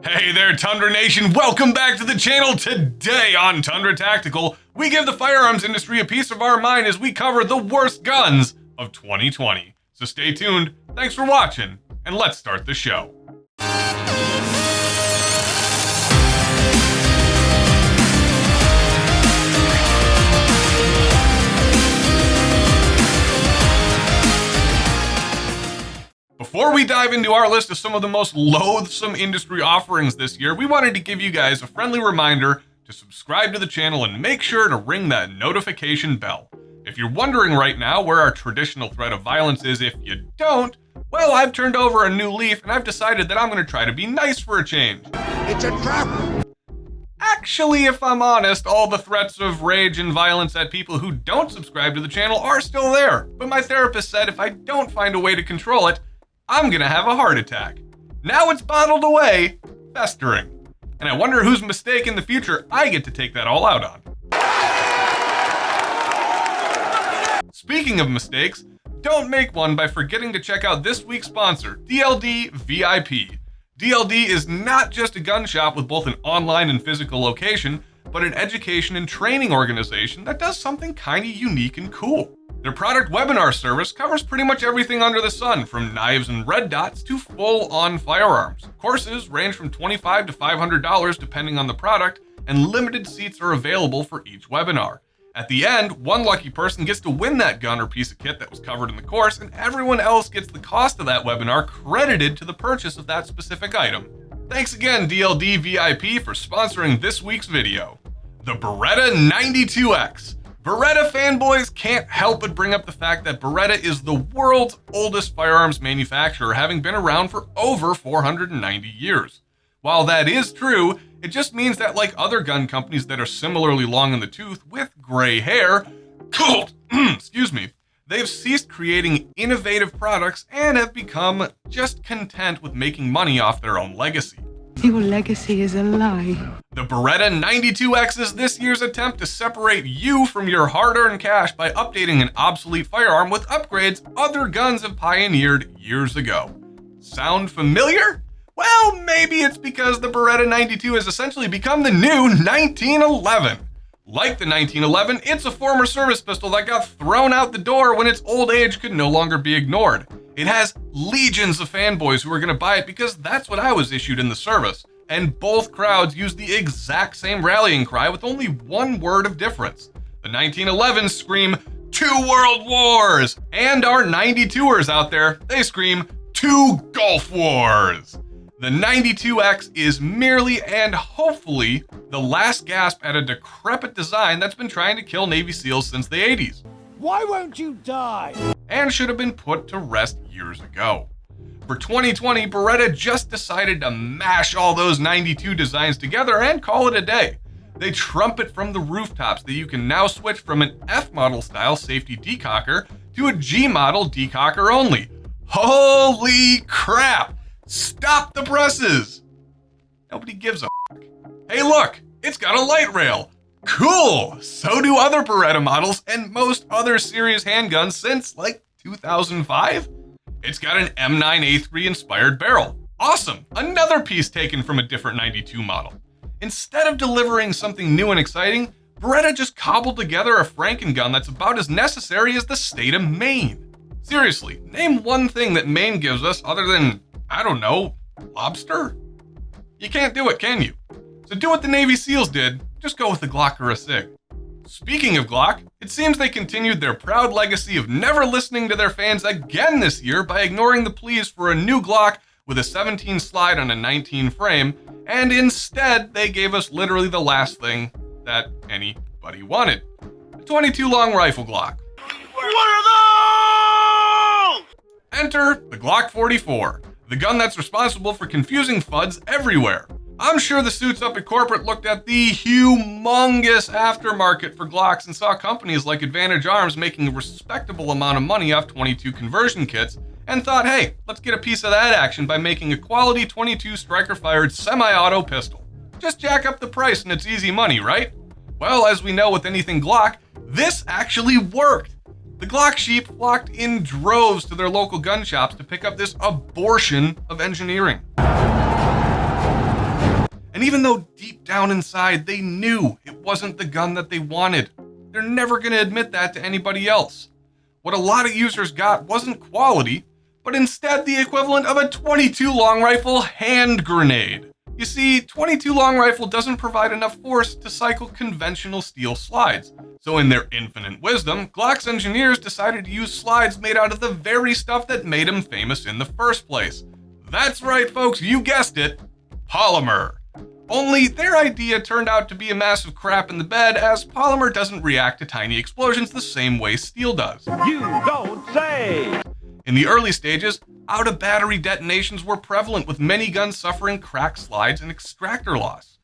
Hey there, Tundra Nation. Welcome back to the channel. Today on Tundra Tactical, we give the firearms industry a piece of our mind as we cover the worst guns of 2020. So stay tuned, thanks for watching, and let's start the show. Before we dive into our list of some of the most loathsome industry offerings this year, we wanted to give you guys a friendly reminder to subscribe to the channel and make sure to ring that notification bell. If you're wondering right now where our traditional threat of violence is if you don't, well, I've turned over a new leaf and I've decided that I'm going to try to be nice for a change. It's a trap! Actually, if I'm honest, all the threats of rage and violence at people who don't subscribe to the channel are still there. But my therapist said if I don't find a way to control it, I'm gonna have a heart attack. Now it's bottled away, festering. And I wonder whose mistake in the future I get to take that all out on. Speaking of mistakes, don't make one by forgetting to check out this week's sponsor, DLD VIP. DLD is not just a gun shop with both an online and physical location, but an education and training organization that does something kinda unique and cool. Their product webinar service covers pretty much everything under the sun, from knives and red dots to full-on firearms. Courses range from $25 to $500 depending on the product, and limited seats are available for each webinar. At the end, one lucky person gets to win that gun or piece of kit that was covered in the course, and everyone else gets the cost of that webinar credited to the purchase of that specific item. Thanks again, DLD VIP, for sponsoring this week's video. The Beretta 92X. Beretta fanboys can't help but bring up the fact that Beretta is the world's oldest firearms manufacturer, having been around for over 490 years. While that is true, it just means that like other gun companies that are similarly long in the tooth with gray hair, Colt, they've ceased creating innovative products and have become just content with making money off their own legacy. Your legacy is a lie. The Beretta 92X is this year's attempt to separate you from your hard-earned cash by updating an obsolete firearm with upgrades other guns have pioneered years ago. Sound familiar? Well, maybe it's because the Beretta 92 has essentially become the new 1911. Like the 1911, it's a former service pistol that got thrown out the door when its old age could no longer be ignored. It has legions of fanboys who are going to buy it because that's what I was issued in the service. And both crowds use the exact same rallying cry with only one word of difference. The 1911s scream, 2 World Wars! And our 92ers out there, they scream, 2 Gulf Wars! The 92X is merely and hopefully the last gasp at a decrepit design that's been trying to kill Navy SEALs since the 80s. Why won't you die? And should have been put to rest years ago. For 2020, Beretta just decided to mash all those 92 designs together and call it a day. They trumpet from the rooftops that you can now switch from an F model style safety decocker to a G model decocker only. Holy crap! Stop the presses! Nobody gives a fuck. Hey look, it's got a light rail. Cool! So do other Beretta models and most other serious handguns since like 2005. It's got an M9A3 inspired barrel. Awesome! Another piece taken from a different 92 model. Instead of delivering something new and exciting, Beretta just cobbled together a Franken-gun that's about as necessary as the state of Maine. Seriously, name one thing that Maine gives us other than, I don't know, lobster? You can't do it, can you? So do what the Navy SEALs did, just go with a Glock or a SIG. Speaking of Glock, it seems they continued their proud legacy of never listening to their fans again this year by ignoring the pleas for a new Glock with a 17 slide on a 19 frame, and instead they gave us literally the last thing that anybody wanted. A 22 long rifle Glock. What are those? Enter the Glock 44, the gun that's responsible for confusing FUDs everywhere. I'm sure the suits up at corporate looked at the humongous aftermarket for Glocks and saw companies like Advantage Arms making a respectable amount of money off 22 conversion kits and thought, hey, let's get a piece of that action by making a quality 22 striker-fired semi-auto pistol. Just jack up the price and it's easy money, right? Well, as we know with anything Glock, this actually worked. The Glock sheep flocked in droves to their local gun shops to pick up this abortion of engineering. And even though deep down inside they knew it wasn't the gun that they wanted, they're never going to admit that to anybody else. What a lot of users got wasn't quality, but instead the equivalent of a .22 long rifle hand grenade. You see, .22 long rifle doesn't provide enough force to cycle conventional steel slides. So in their infinite wisdom, Glock's engineers decided to use slides made out of the very stuff that made them famous in the first place. That's right, folks, you guessed it, polymer. Only their idea turned out to be a massive crap in the bed, as polymer doesn't react to tiny explosions the same way steel does. You don't say! In the early stages, out-of-battery detonations were prevalent, with many guns suffering cracked slides and extractor loss.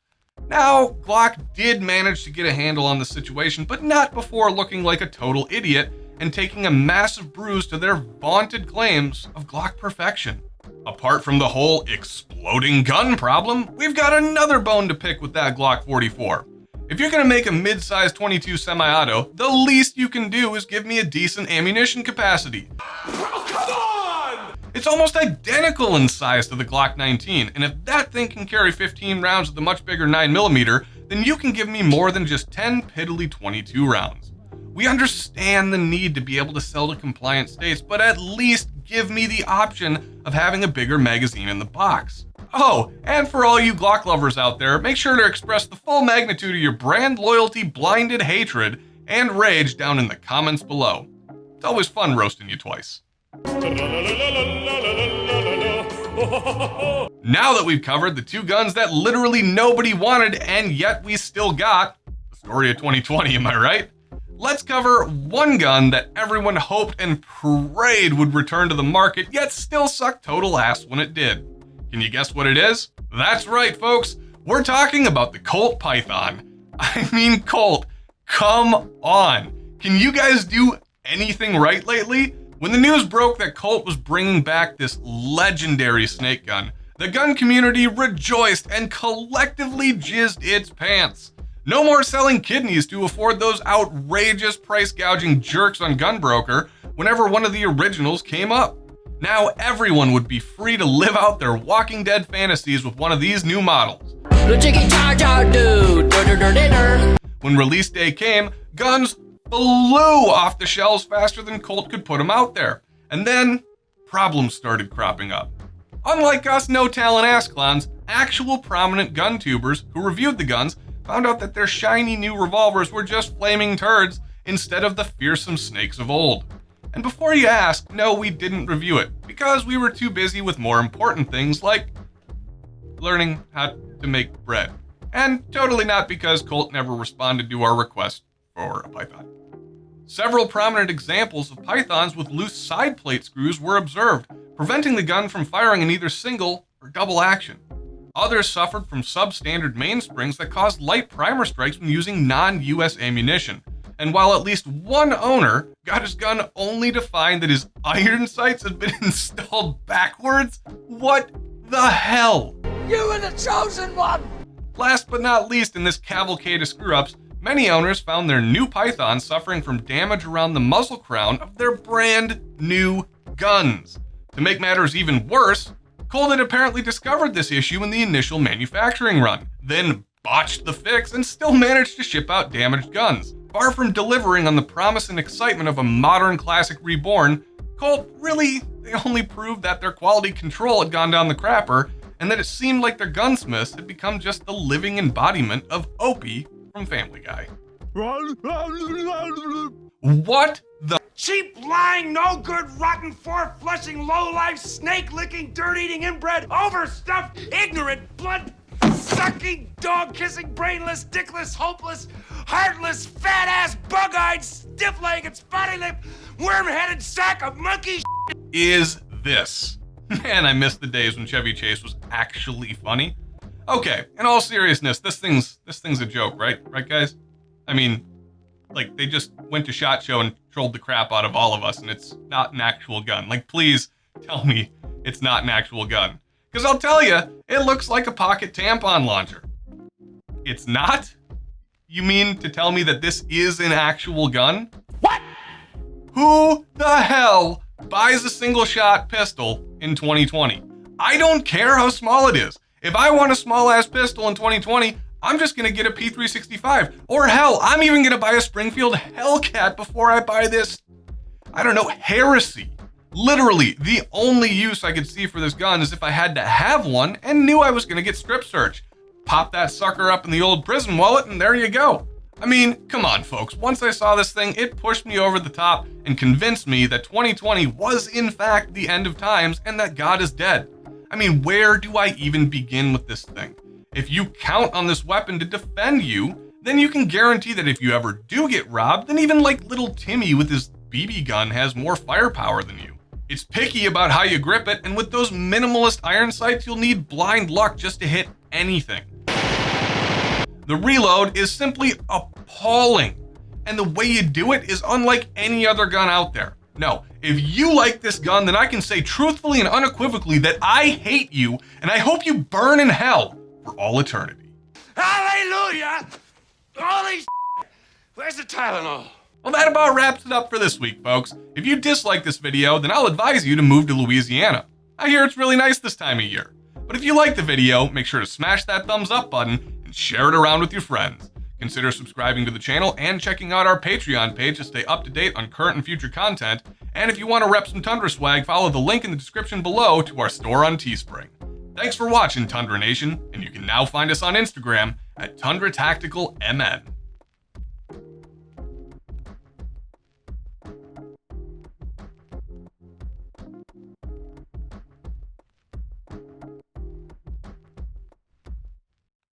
Now, Glock did manage to get a handle on the situation, but not before looking like a total idiot and taking a massive bruise to their vaunted claims of Glock perfection. Apart from the whole exploding gun problem, we've got another bone to pick with that Glock 44. If you're gonna make a mid-sized .22 semi-auto, the least you can do is give me a decent ammunition capacity. Oh, come on! It's almost identical in size to the Glock 19, and if that thing can carry 15 rounds with a much bigger 9mm, then you can give me more than just 10 piddly .22 rounds. We understand the need to be able to sell to compliant states, but at least give me the option of having a bigger magazine in the box. Oh, and for all you Glock lovers out there, make sure to express the full magnitude of your brand loyalty, blinded hatred, and rage down in the comments below. It's always fun roasting you twice. Now that we've covered the two guns that literally nobody wanted and yet we still got, the story of 2020, am I right? Let's cover one gun that everyone hoped and prayed would return to the market, yet still sucked total ass when it did. Can you guess what it is? That's right, folks. We're talking about the Colt Python. I mean, Colt, come on. Can you guys do anything right lately? When the news broke that Colt was bringing back this legendary snake gun, the gun community rejoiced and collectively jizzed its pants. No more selling kidneys to afford those outrageous price gouging jerks on Gunbroker whenever one of the originals came up. Now everyone would be free to live out their Walking Dead fantasies with one of these new models. When release day came, guns flew off the shelves faster than Colt could put them out there. And then problems started cropping up. Unlike us no-talent ass clowns, actual prominent gun tubers who reviewed the guns found out that their shiny new revolvers were just flaming turds instead of the fearsome snakes of old. And before you ask, no, we didn't review it because we were too busy with more important things like learning how to make bread. And totally not because Colt never responded to our request for a Python. Several prominent examples of Pythons with loose side plate screws were observed, preventing the gun from firing in either single or double action. Others suffered from substandard mainsprings that caused light primer strikes when using non-US ammunition. And while at least one owner got his gun only to find that his iron sights had been installed backwards, what the hell? You were the chosen one! Last but not least in this cavalcade of screw-ups, many owners found their new Pythons suffering from damage around the muzzle crown of their brand new guns. To make matters even worse, Colt had apparently discovered this issue in the initial manufacturing run, then botched the fix and still managed to ship out damaged guns. Far from delivering on the promise and excitement of a modern classic reborn, Colt they only proved that their quality control had gone down the crapper and that it seemed like their gunsmiths had become just the living embodiment of Opie from Family Guy. What the? Cheap, lying, no good, rotten, four-flushing, low-life, snake-licking, dirt-eating, inbred, overstuffed, ignorant, blood-sucking, dog-kissing, brainless, dickless, hopeless, heartless, fat-ass, bug-eyed, stiff-legged, spotty-lipped, worm-headed sack of monkey is this. Man, I miss the days when Chevy Chase was actually funny. Okay, in all seriousness, this thing's a joke, right? Right, guys? I mean, like, they just went to SHOT Show and trolled the crap out of all of us, and it's not an actual gun. Like, please tell me it's not an actual gun. Because I'll tell you, it looks like a pocket tampon launcher. It's not? You mean to tell me that this is an actual gun? What? Who the hell buys a single-shot pistol in 2020? I don't care how small it is. If I want a small ass pistol in 2020, I'm just gonna get a P365. Or hell, I'm even gonna buy a Springfield Hellcat before I buy this, I don't know, heresy. Literally, the only use I could see for this gun is if I had to have one and knew I was gonna get strip searched. Pop that sucker up in the old prison wallet and there you go. I mean, come on folks, once I saw this thing, it pushed me over the top and convinced me that 2020 was in fact the end of times and that God is dead. I mean, where do I even begin with this thing? If you count on this weapon to defend you, then you can guarantee that if you ever do get robbed, then even like little Timmy with his BB gun has more firepower than you. It's picky about how you grip it, and with those minimalist iron sights, you'll need blind luck just to hit anything. The reload is simply appalling, and the way you do it is unlike any other gun out there. No, if you like this gun, then I can say truthfully and unequivocally that I hate you, and I hope you burn in hell for all eternity. Hallelujah! Holy shit! Where's the Tylenol? Well, that about wraps it up for this week, folks. If you dislike this video, then I'll advise you to move to Louisiana. I hear it's really nice this time of year. But if you like the video, make sure to smash that thumbs up button and share it around with your friends. Consider subscribing to the channel and checking out our Patreon page to stay up to date on current and future content. And if you want to rep some Tundra swag, follow the link in the description below to our store on Teespring. Thanks for watching, Tundra Nation, and you can now find us on Instagram at Tundra Tactical MN.